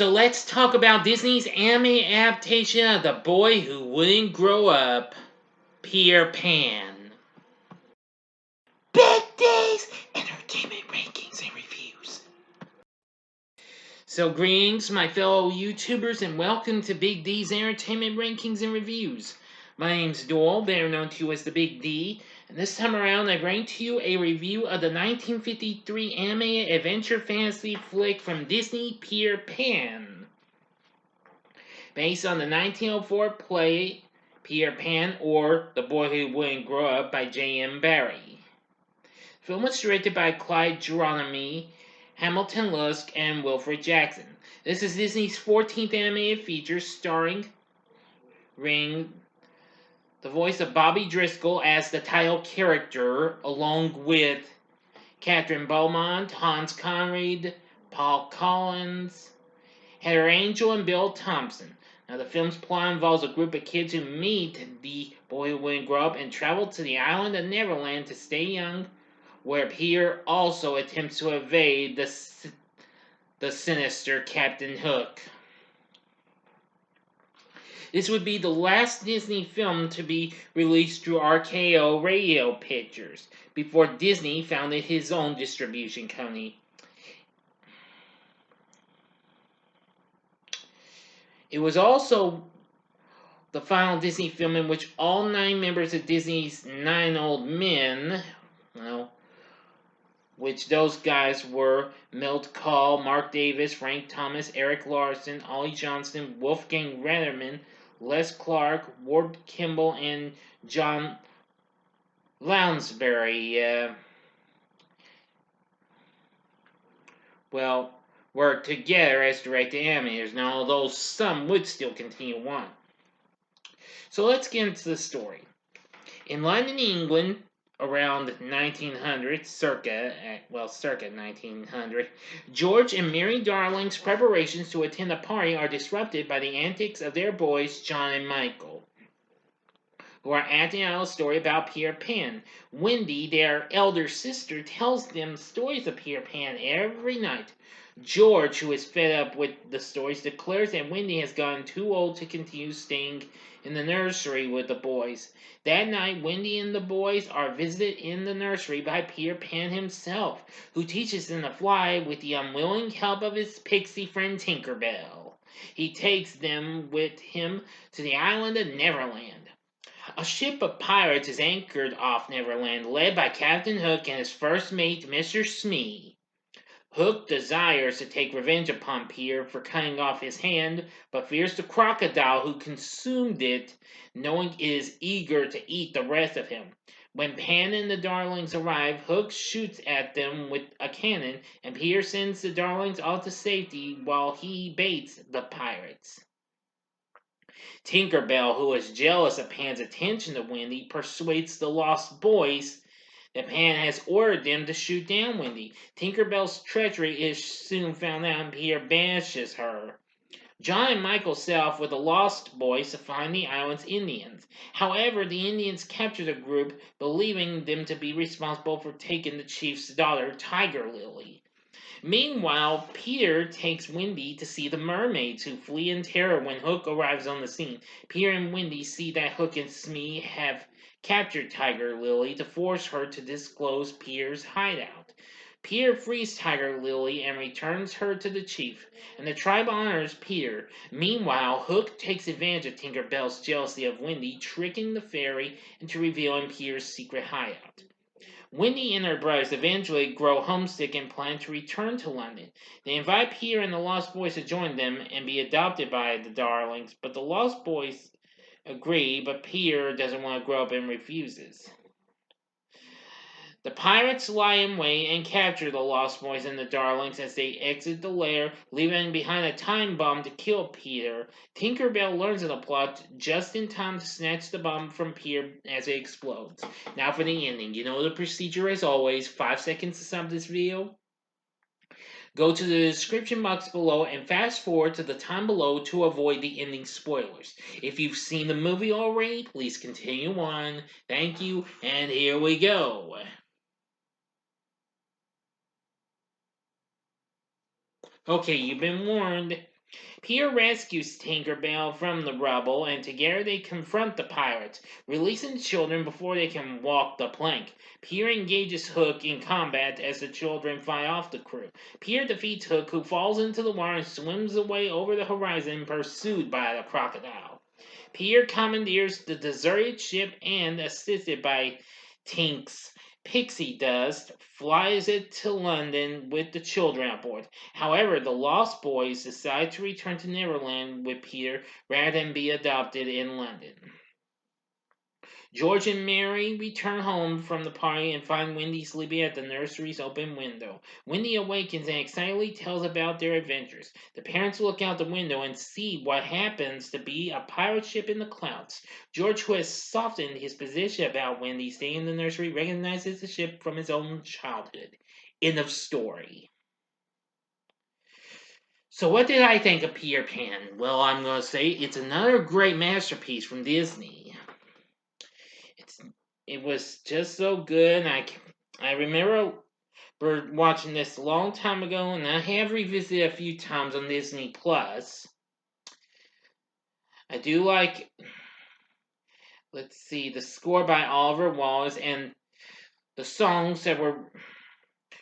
So let's talk about Disney's anime adaptation of The Boy Who Wouldn't Grow Up, Peter Pan. Big D's Entertainment Rankings and Reviews. So greetings, my fellow YouTubers, and welcome to Big D's Entertainment Rankings and Reviews. My name's Doyle, better known to you as the Big D, and this time around I bring to you a review of the 1953 anime adventure fantasy flick from Disney, Peter Pan. Based on the 1904 play Peter Pan, or The Boy Who Wouldn't Grow Up by J.M. Barrie. The film was directed by Clyde Geronimi, Hamilton Lusk, and Wilfred Jackson. This is Disney's 14th animated feature, starring the voice of Bobby Driscoll as the title character, along with Catherine Beaumont, Hans Conried, Paul Collins, Heather Angel, and Bill Thompson. Now, the film's plot involves a group of kids who meet the boy who wouldn't grow up and travel to the island of Neverland to stay young, where Peter also attempts to evade the sinister Captain Hook. This would be the last Disney film to be released through RKO Radio Pictures, before Disney founded his own distribution company. It was also the final Disney film in which all 9 members of Disney's 9 Old Men, which those guys were Milt Kahl, Mark Davis, Frank Thomas, Eric Larson, Ollie Johnston, Wolfgang Reitman, Les Clark, Ward Kimball, and John Lounsbury, worked together as director animators, now although some would still continue on. So let's get into the story. In London, England, around 1900, circa 1900, George and Mary Darling's preparations to attend a party are disrupted by the antics of their boys, John and Michael, who are acting out a story about Peter Pan. Wendy, their elder sister, tells them stories of Peter Pan every night. George, who is fed up with the stories, declares that Wendy has gotten too old to continue staying in the nursery with the boys. That night, Wendy and the boys are visited in the nursery by Peter Pan himself, who teaches them to fly with the unwilling help of his pixie friend Tinkerbell. He takes them with him to the island of Neverland. A ship of pirates is anchored off Neverland, led by Captain Hook and his first mate, Mr. Smee. Hook desires to take revenge upon Peter for cutting off his hand, but fears the crocodile who consumed it, knowing it is eager to eat the rest of him. When Pan and the Darlings arrive, Hook shoots at them with a cannon, and Peter sends the Darlings off to safety while he baits the pirates. Tinkerbell, who is jealous of Pan's attention to Wendy, persuades the Lost Boys that Pan has ordered them to shoot down Wendy. Tinkerbell's treachery is soon found out and Peter banishes her. John and Michael set off with the Lost Boys to find the island's Indians. However, the Indians capture the group, believing them to be responsible for taking the chief's daughter, Tiger Lily. Meanwhile, Peter takes Wendy to see the mermaids, who flee in terror when Hook arrives on the scene. Peter and Wendy see that Hook and Smee have captured Tiger Lily to force her to disclose Peter's hideout. Peter frees Tiger Lily and returns her to the chief, and the tribe honors Peter. Meanwhile, Hook takes advantage of Tinkerbell's jealousy of Wendy, tricking the fairy into revealing Peter's secret hideout. Wendy and her brothers eventually grow homesick and plan to return to London. They invite Peter and the Lost Boys to join them and be adopted by the Darlings, but the Lost Boys agree, but Peter doesn't want to grow up and refuses. The pirates lie in wait and capture the Lost Boys and the Darlings as they exit the lair, leaving behind a time bomb to kill Peter. Tinkerbell learns of the plot just in time to snatch the bomb from Peter as it explodes. Now for the ending. You know the procedure as always. 5 seconds to sum this video. Go to the description box below and fast forward to the time below to avoid the ending spoilers. If you've seen the movie already, please continue on. Thank you, and here we go. Okay, you've been warned. Peter rescues Tinkerbell from the rubble, and together they confront the pirates, releasing the children before they can walk the plank. Peter engages Hook in combat as the children fight off the crew. Peter defeats Hook, who falls into the water and swims away over the horizon, pursued by the crocodile. Peter commandeers the deserted ship and, assisted by Tink's pixie dust, flies it to London with the children aboard. However, the Lost Boys decide to return to Neverland with Peter rather than be adopted in London. George and Mary return home from the party and find Wendy sleeping at the nursery's open window. Wendy awakens and excitedly tells about their adventures. The parents look out the window and see what happens to be a pirate ship in the clouds. George, who has softened his position about Wendy staying in the nursery, recognizes the ship from his own childhood. End of story. So what did I think of Peter Pan? Well, I'm going to say it's another great masterpiece from Disney. It was just so good. I remember watching this a long time ago, and I have revisited a few times on Disney Plus. I do like, let's see, the score by Oliver Wallace and the songs that were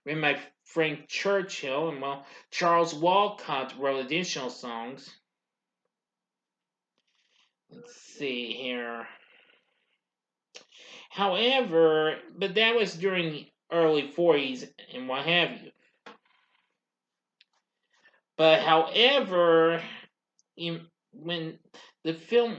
written by Frank Churchill, and well, Charles Walcott wrote additional songs. Let's see here. However, but that was during the early 40s and what have you. But however, when the film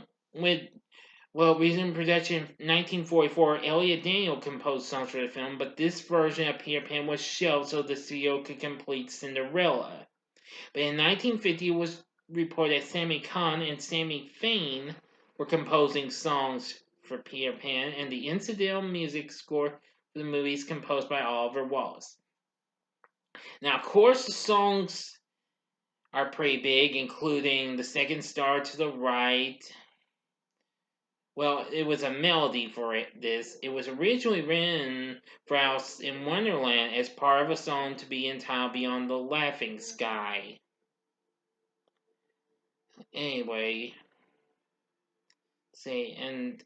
resumed production in 1944, Elliot Daniel composed songs for the film, but this version of Peter Pan was shelved so the studio could complete Cinderella. But in 1950, it was reported that Sammy Cahn and Sammy Fain were composing songs for Peter Pan, and the incidental music score for the movie is composed by Oliver Wallace. Now, of course, the songs are pretty big, including The Second Star to the Right. Well, it was a melody for this. It was originally written for Alice in Wonderland as part of a song to be entitled Beyond the Laughing Sky. Anyway, see, and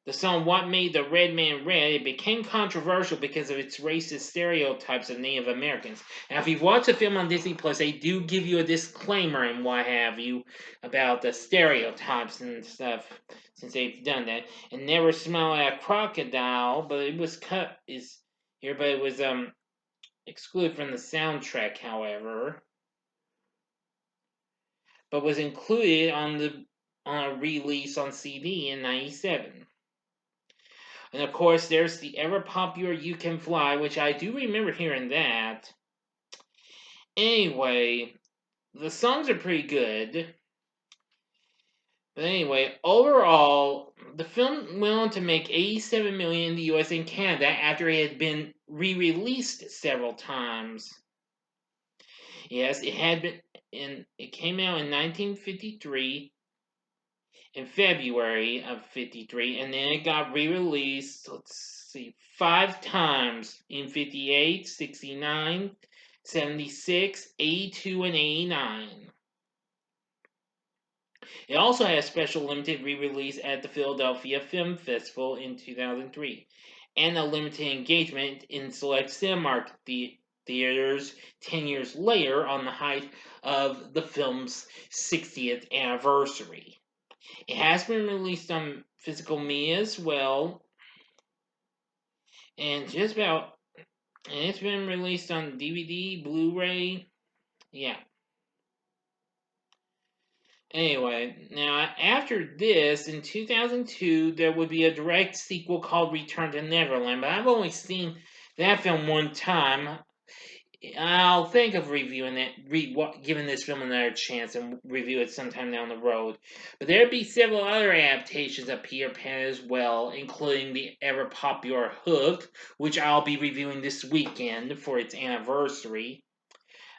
the song What Made the Red Man Red, it became controversial because of its racist stereotypes of Native Americans. Now, if you've watched the film on Disney Plus, they do give you a disclaimer and what have you about the stereotypes and stuff, since they've done that. And Never Smile at a Crocodile, but it was cut here, but it was excluded from the soundtrack, however. But was included on a release on CD in '97. And of course, there's the ever popular You Can Fly, which I do remember hearing that. Anyway, the songs are pretty good. But anyway, overall, the film went on to make $87 million in the US and Canada after it had been re-released several times. Yes, it had been, and it came out in 1953. In February of '53, and then it got re-released, let's see, 5 times in '58, '69, '76, '82, and '89. It also had a special limited re-release at the Philadelphia Film Festival in 2003, and a limited engagement in select Cinemark theaters 10 years later on the height of the film's 60th anniversary. It has been released on physical media as well, and it's been released on DVD, Blu-ray, yeah. Anyway, now after this, in 2002, there would be a direct sequel called Return to Neverland, but I've only seen that film one time. I'll think of reviewing it, giving this film another chance and review it sometime down the road. But there'll be several other adaptations of Peter Pan as well, including the ever popular Hook, which I'll be reviewing this weekend for its anniversary.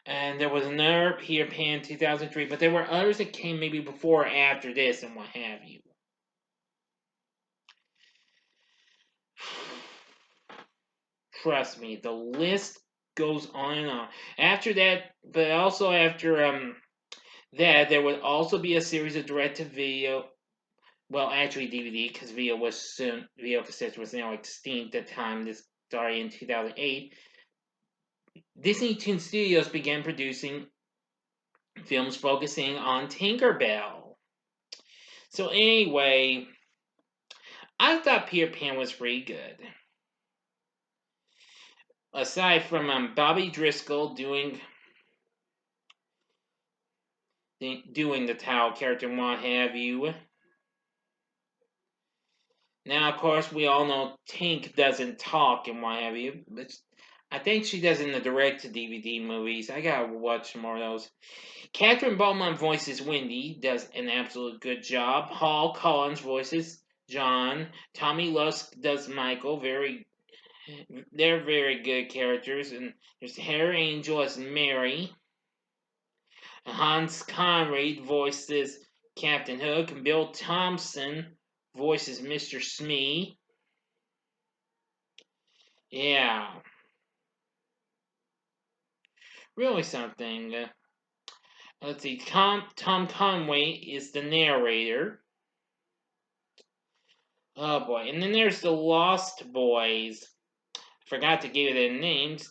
And there was another Peter Pan 2003, but there were others that came maybe before or after this and what have you. Trust me, the list goes on and on. After that, but also after that there would also be a series of direct-to-video, well, actually DVD, because video cassettes was now extinct at the time this started in 2008. Disney Toon Studios began producing films focusing on Tinkerbell. So anyway, I thought Peter Pan was pretty good. Aside from Bobby Driscoll doing the Towel character and what have you. Now, of course, we all know Tink doesn't talk and what have you, but I think she does in the direct-to-DVD movies. I gotta watch more of those. Catherine Beaumont voices Wendy, does an absolute good job. Paul Collins voices John. Tommy Lusk does Michael. They're very good characters. And there's Harry Angel as Mary. Hans Conried voices Captain Hook. And Bill Thompson voices Mr. Smee. Yeah. Really something. Let's see. Tom Conway is the narrator. Oh boy. And then there's the Lost Boys. Forgot to give you their names.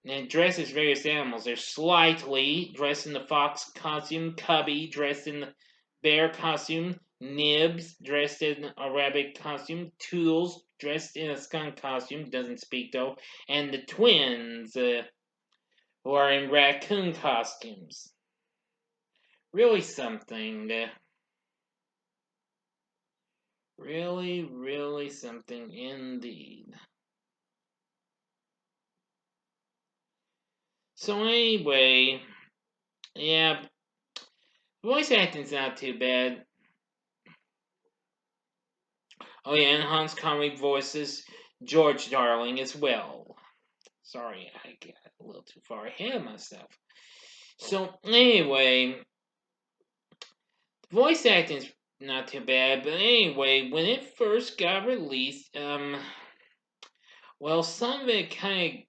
And it dresses various animals. There's Slightly, dressed in the fox costume. Cubby, dressed in the bear costume. Nibs, dressed in a rabbit costume. Toodles, dressed in a skunk costume. Doesn't speak though. And the twins, who are in raccoon costumes. Really something. Really, really something indeed. So anyway, yeah, voice acting's not too bad. Oh yeah, and Hans Conried voices George Darling as well. Sorry, I got a little too far ahead of myself. So anyway, voice acting's not too bad, but anyway, when it first got released, well, some of it kind of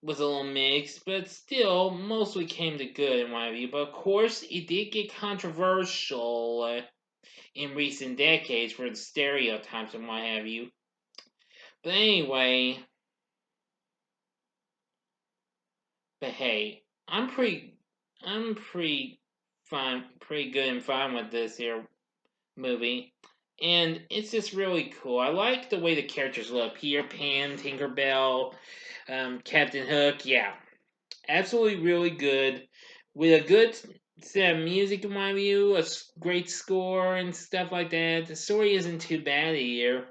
was a little mixed, but still mostly came to good in my view. But of course, it did get controversial in recent decades for the stereotypes and what have you. But anyway, but hey, I'm pretty good and fine with this here movie. And it's just really cool. I like the way the characters look. Peter Pan, Tinkerbell, Captain Hook. Yeah, absolutely really good. With a good set of music in my view, great score and stuff like that. The story isn't too bad here.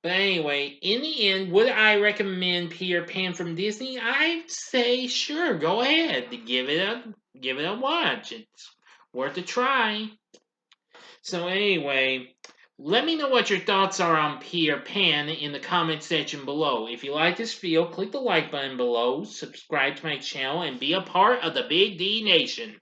But anyway, in the end, would I recommend Peter Pan from Disney? I'd say sure, go ahead. Give it a watch. It's worth a try. So anyway, let me know what your thoughts are on Peter Pan in the comment section below. If you like this video, click the like button below, subscribe to my channel, and be a part of the Big D Nation.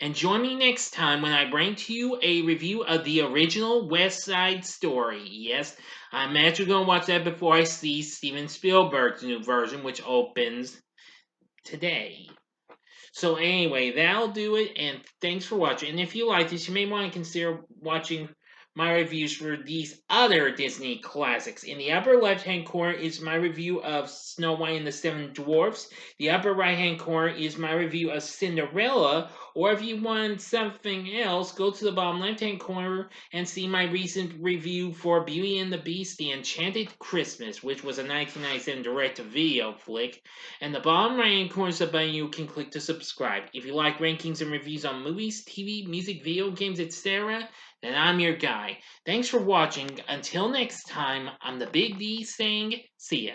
And join me next time when I bring to you a review of the original West Side Story. Yes, I'm actually going to watch that before I see Steven Spielberg's new version, which opens today. So anyway, that'll do it, and thanks for watching. And if you like this, you may want to consider watching my reviews for these other Disney classics. In the upper left-hand corner is my review of Snow White and the Seven Dwarfs. The upper right-hand corner is my review of Cinderella. Or if you want something else, go to the bottom left-hand corner and see my recent review for Beauty and the Beast, The Enchanted Christmas, which was a 1997 direct-to-video flick. And the bottom right-hand corner is a button you can click to subscribe. If you like rankings and reviews on movies, TV, music, video games, etc., then I'm your guy. Thanks for watching. Until next time, I'm the Big D saying, see ya.